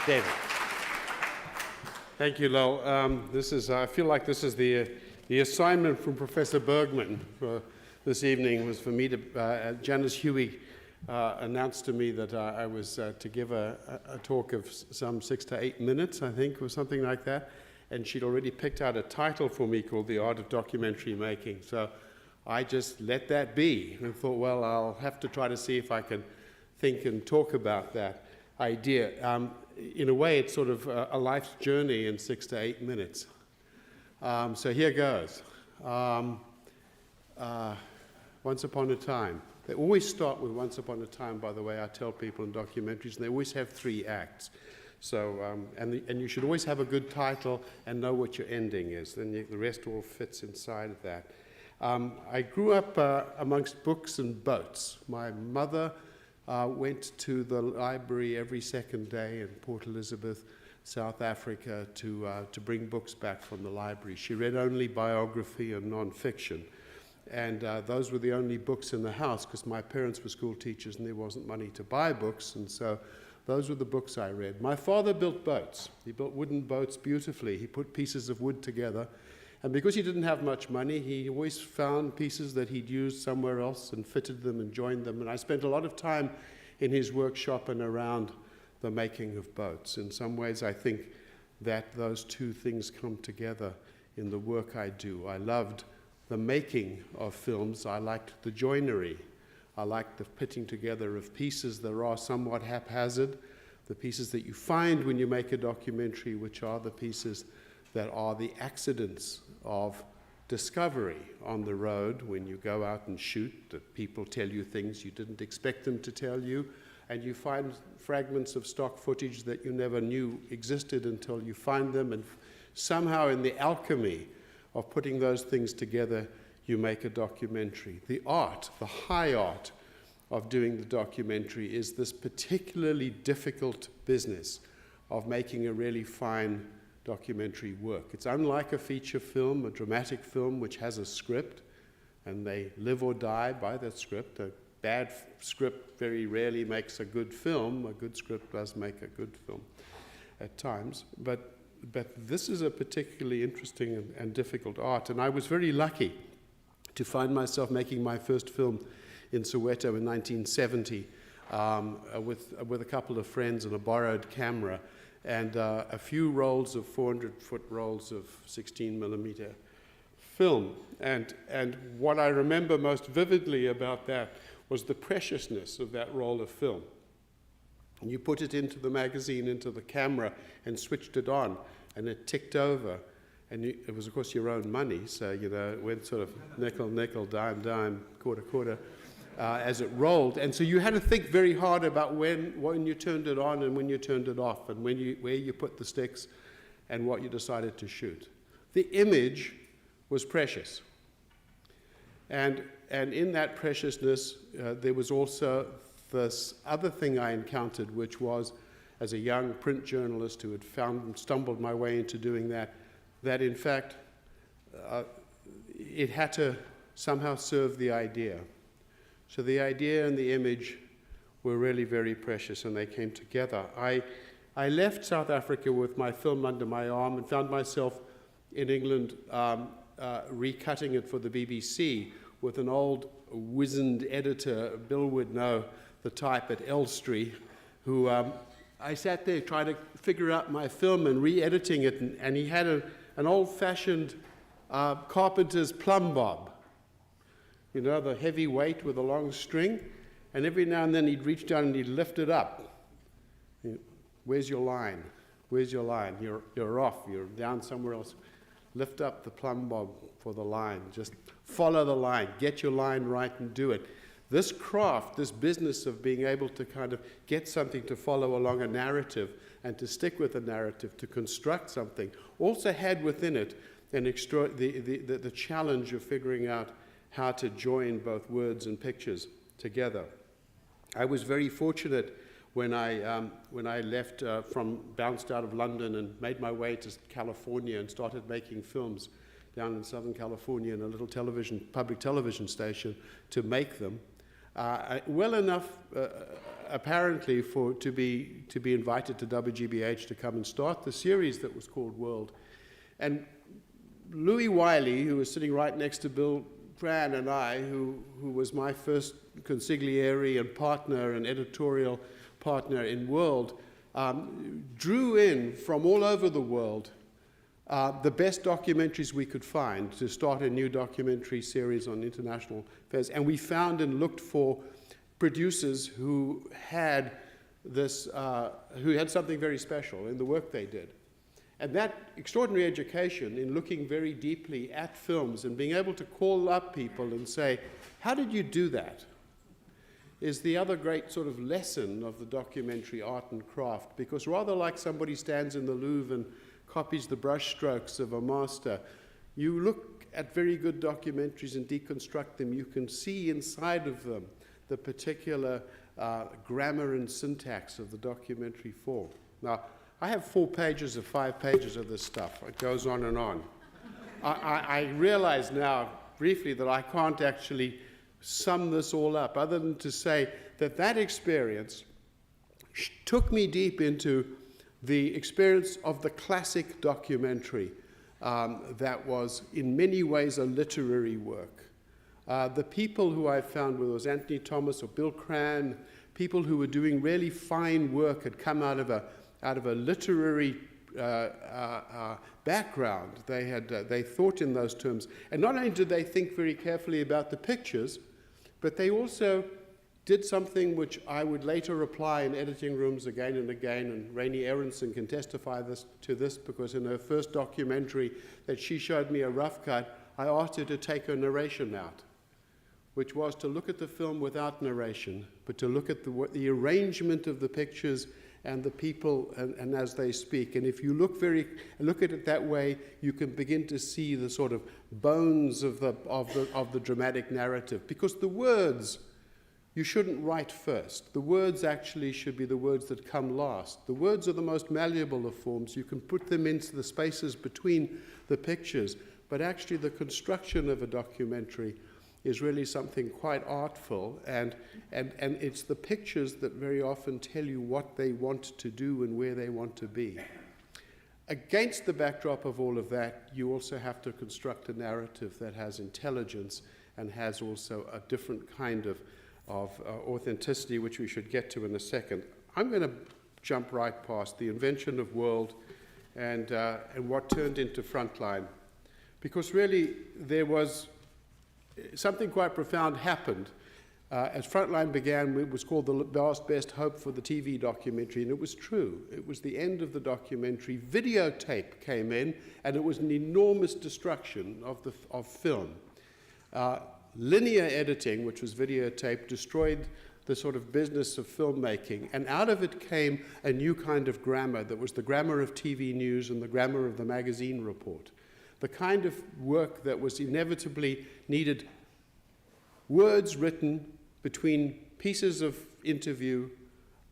David. Thank you, Lowell. I feel like this is the assignment from Professor Bergman for this evening was for me to, Janice Huey announced to me that I was to give a talk of some 6 to 8 minutes, I think, or something like that. And she'd already picked out a title for me called The Art of Documentary Making. So I just let that be and thought, well, I'll have to try to see if I can think and talk about that idea. In a way, it's sort of a life's journey in 6 to 8 minutes. So here goes. Once upon a time. They always start with once upon a time, by the way, I tell people in documentaries, and they always have 3 acts. So, and you should always have a good title and know what your ending is. Then the rest all fits inside of that. I grew up amongst books and boats. My mother went to the library every second day in Port Elizabeth, South Africa, to bring books back from the library. She read only biography and non-fiction. And those were the only books in the house because my parents were school teachers and there wasn't money to buy books. And so those were the books I read. My father built boats. He built wooden boats beautifully. He put pieces of wood together. And because he didn't have much money, he always found pieces that he'd used somewhere else and fitted them and joined them. And I spent a lot of time in his workshop and around the making of boats. In some ways, I think that those 2 things come together in the work I do. I loved the making of films. I liked the joinery. I liked the putting together of pieces that are somewhat haphazard, the pieces that you find when you make a documentary, which are the pieces that are the accidents of discovery on the road when you go out and shoot, that people tell you things you didn't expect them to tell you, and you find fragments of stock footage that you never knew existed until you find them, and somehow in the alchemy of putting those things together, you make a documentary. The art, the high art of doing the documentary is this particularly difficult business of making a really fine documentary work. It's unlike a feature film, a dramatic film, which has a script, and they live or die by that script. A bad script very rarely makes a good film. A good script does make a good film at times. But this is a particularly interesting and difficult art, and I was very lucky to find myself making my first film in Soweto in 1970 with a couple of friends and a borrowed camera and a few rolls of 400-foot rolls of 16mm film. And what I remember most vividly about that was the preciousness of that roll of film. And you put it into the magazine, into the camera, and switched it on, and it ticked over. And it was, of course, your own money, so, you know, it went sort of nickel, nickel, dime, dime, quarter, quarter, as it rolled. And so you had to think very hard about when you turned it on and when you turned it off, and where you put the sticks and what you decided to shoot. The image was precious. And in that preciousness, there was also this other thing I encountered, which was, as a young print journalist who had stumbled my way into doing that in fact, it had to somehow serve the idea. So the idea and the image were really very precious, and they came together. I left South Africa with my film under my arm and found myself in England recutting it for the BBC with an old wizened editor, Bill would know the type at Elstree, who I sat there trying to figure out my film and re-editing it, and he had an old-fashioned carpenter's plumb bob, you know, the heavy weight with a long string, and every now and then he'd reach down and he'd lift it up. Where's your line? Where's your line? You're off, you're down somewhere else. Lift up the plumb bob for the line. Just follow the line, get your line right and do it. This craft, this business of being able to kind of get something to follow along a narrative and to stick with a narrative, to construct something, also had within it the challenge of figuring out how to join both words and pictures together. I was very fortunate when I left bounced out of London and made my way to California and started making films down in Southern California in a little public television station to make them. well enough apparently to be invited to WGBH to come and start the series that was called World. And Louis Wiley, who was sitting right next to Bill Tran and I, who was my first consigliere and partner and editorial partner in World, drew in from all over the world the best documentaries we could find to start a new documentary series on international affairs. And we found and looked for producers who had this, who had something very special in the work they did. And that extraordinary education in looking very deeply at films and being able to call up people and say, how did you do that? Is the other great sort of lesson of the documentary art and craft. Because rather like somebody stands in the Louvre and copies the brush strokes of a master, you look at very good documentaries and deconstruct them, you can see inside of them the particular grammar and syntax of the documentary form. Now, I have 4 pages of 5 pages of this stuff. It goes on and on. I realize now, briefly, that I can't actually sum this all up, other than to say that that experience took me deep into the experience of the classic documentary that was, in many ways, a literary work. The people who I found, whether it was Anthony Thomas or Bill Cran, people who were doing really fine work, had come out of a literary background. They thought in those terms. And not only did they think very carefully about the pictures, but they also did something which I would later apply in editing rooms again and again, and Rainey Aronson can testify to this, because in her first documentary that she showed me a rough cut, I asked her to take her narration out, which was to look at the film without narration, but to look at the arrangement of the pictures and the people and as they speak. And if you look at it that way, you can begin to see the sort of bones of the dramatic narrative. Because the words you shouldn't write first. The words actually should be the words that come last. The words are the most malleable of forms. You can put them into the spaces between the pictures. But actually the construction of a documentary is really something quite artful, and it's the pictures that very often tell you what they want to do and where they want to be. Against the backdrop of all of that, you also have to construct a narrative that has intelligence and has also a different kind of authenticity, which we should get to in a second. I'm going to jump right past the invention of World and what turned into Frontline, because really there was something quite profound happened. As Frontline began, it was called the last best hope for the TV documentary, and it was true. It was the end of the documentary. Videotape came in, and it was an enormous destruction of film. Linear editing, which was videotape, destroyed the sort of business of filmmaking, and out of it came a new kind of grammar that was the grammar of TV news and the grammar of the magazine report. The kind of work that was inevitably needed words written between pieces of interview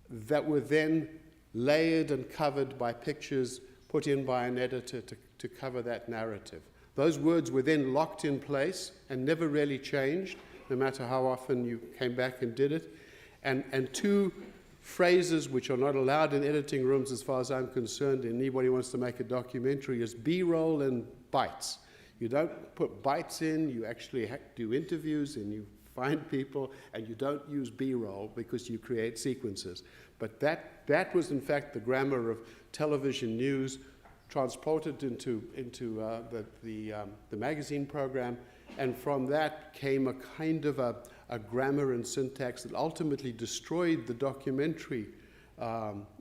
that were then layered and covered by pictures put in by an editor to cover that narrative. Those words were then locked in place and never really changed, no matter how often you came back and did it. And 2 phrases which are not allowed in editing rooms as far as I'm concerned, and anybody who wants to make a documentary, is B-roll and bites. You don't put bites in, you actually do interviews and you find people, and you don't use B-roll because you create sequences. But that was in fact the grammar of television news, transported into the magazine program, and from that came a kind of a grammar and syntax that ultimately destroyed the documentary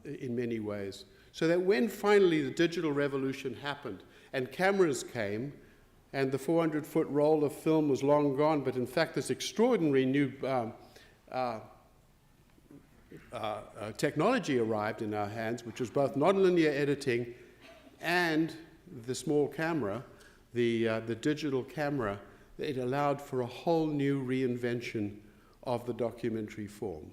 in many ways. So that when finally the digital revolution happened and cameras came, and the 400-foot roll of film was long gone, but in fact this extraordinary new technology arrived in our hands, which was both nonlinear editing and the small camera, the digital camera. It allowed for a whole new reinvention of the documentary form.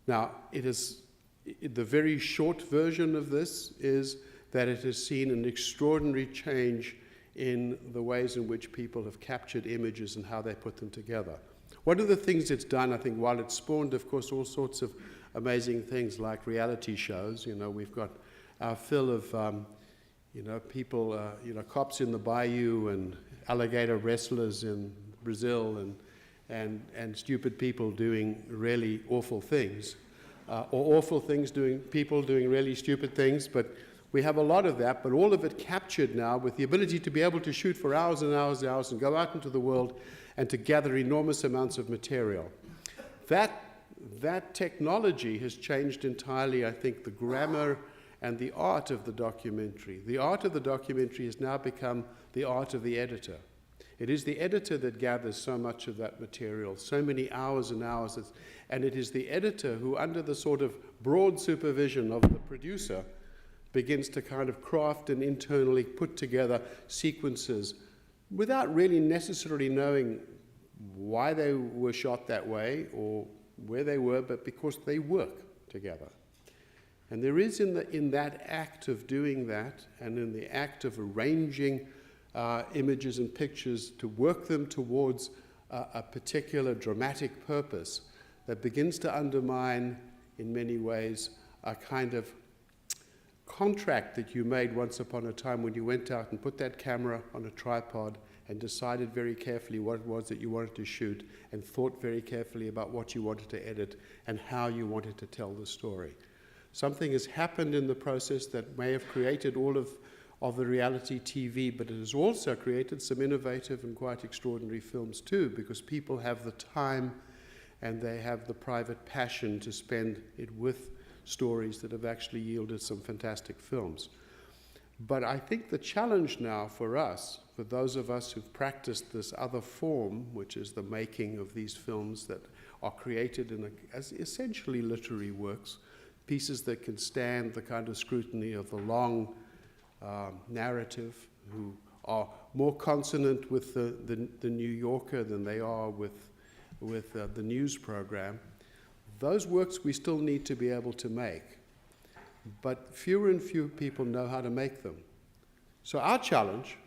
Now, the very short version of this is that it has seen an extraordinary change in the ways in which people have captured images and how they put them together. One of the things it's done, I think, while it's spawned, of course, all sorts of amazing things like reality shows. You know, we've got our fill of, you know, people, you know, cops in the bayou and alligator wrestlers in Brazil and stupid people doing really awful things, or awful things people doing really stupid things. But we have a lot of that, but all of it captured now with the ability to be able to shoot for hours and hours and hours and go out into the world and to gather enormous amounts of material. That technology has changed entirely, I think, the grammar and the art of the documentary. The art of the documentary has now become the art of the editor. It is the editor that gathers so much of that material, so many hours and hours, and it is the editor who, under the sort of broad supervision of the producer, begins to kind of craft and internally put together sequences without really necessarily knowing why they were shot that way or where they were, but because they work together. And there is in that act of doing that, and in the act of arranging images and pictures to work them towards a particular dramatic purpose, that begins to undermine, in many ways, a kind of contract that you made once upon a time when you went out and put that camera on a tripod and decided very carefully what it was that you wanted to shoot and thought very carefully about what you wanted to edit and how you wanted to tell the story. Something has happened in the process that may have created all of the reality TV, but it has also created some innovative and quite extraordinary films too, because people have the time and they have the private passion to spend it with stories that have actually yielded some fantastic films. But I think the challenge now for us, for those of us who've practiced this other form, which is the making of these films that are created as essentially literary works, pieces that can stand the kind of scrutiny of the long narrative, who are more consonant with the New Yorker than they are with the news program. Those works we still need to be able to make, but fewer and fewer people know how to make them. So our challenge,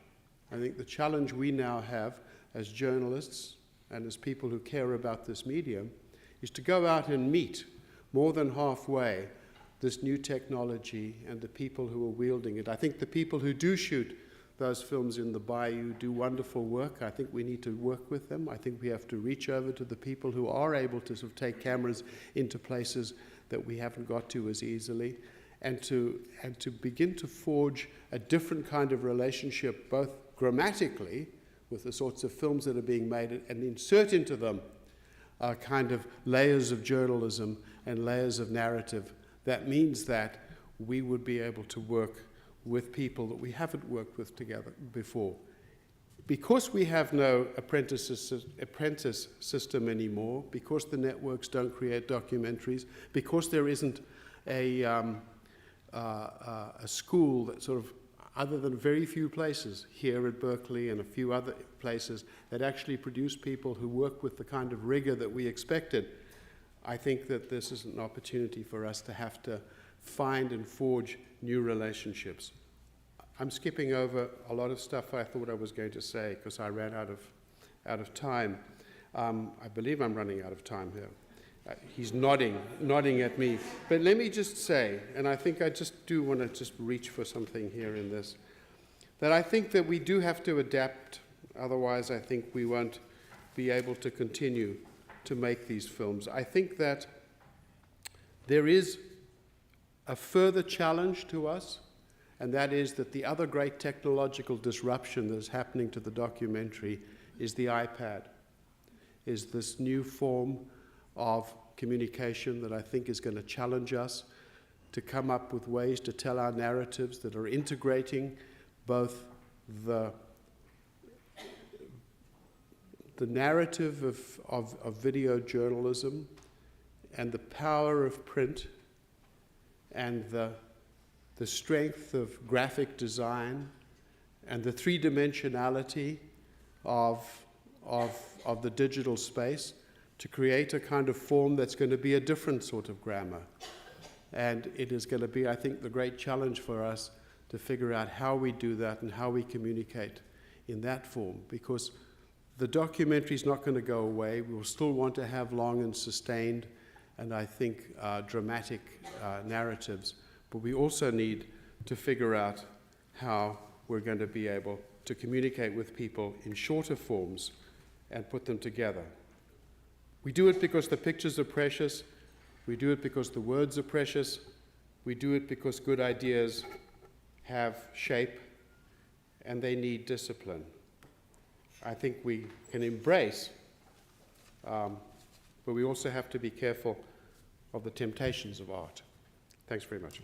I think the challenge we now have as journalists and as people who care about this medium, is to go out and meet more than halfway this new technology and the people who are wielding it. I think the people who do shoot those films in the bayou do wonderful work. I think we need to work with them. I think we have to reach over to the people who are able to sort of take cameras into places that we haven't got to as easily, and to begin to forge a different kind of relationship, both grammatically with the sorts of films that are being made, and insert into them kind of layers of journalism and layers of narrative. That means that we would be able to work with people that we haven't worked with together before. Because we have no apprentice system anymore, because the networks don't create documentaries, because there isn't a school that sort of, other than very few places here at Berkeley and a few other places, that actually produce people who work with the kind of rigor that we expected, I think that this is an opportunity for us to have to find and forge new relationships. I'm skipping over a lot of stuff I thought I was going to say because I ran out of time. I believe I'm running out of time here. He's nodding at me. But let me just say, and I think I just do want to just reach for something here in this, that I think that we do have to adapt. Otherwise, I think we won't be able to continue to make these films. I think that there is a further challenge to us, and that is that the other great technological disruption that is happening to the documentary is the iPad, is this new form of communication that I think is going to challenge us to come up with ways to tell our narratives that are integrating both the narrative of video journalism and the power of print and the strength of graphic design and the three-dimensionality of the digital space to create a kind of form that's going to be a different sort of grammar. And it is going to be, I think, the great challenge for us to figure out how we do that and how we communicate in that form, because The documentary is not going to go away. We will still want to have long and sustained, and I think dramatic narratives, but we also need to figure out how we're going to be able to communicate with people in shorter forms and put them together. We do it because the pictures are precious. We do it because the words are precious. We do it because good ideas have shape and they need discipline. I think we can embrace, but we also have to be careful of the temptations of art. Thanks very much.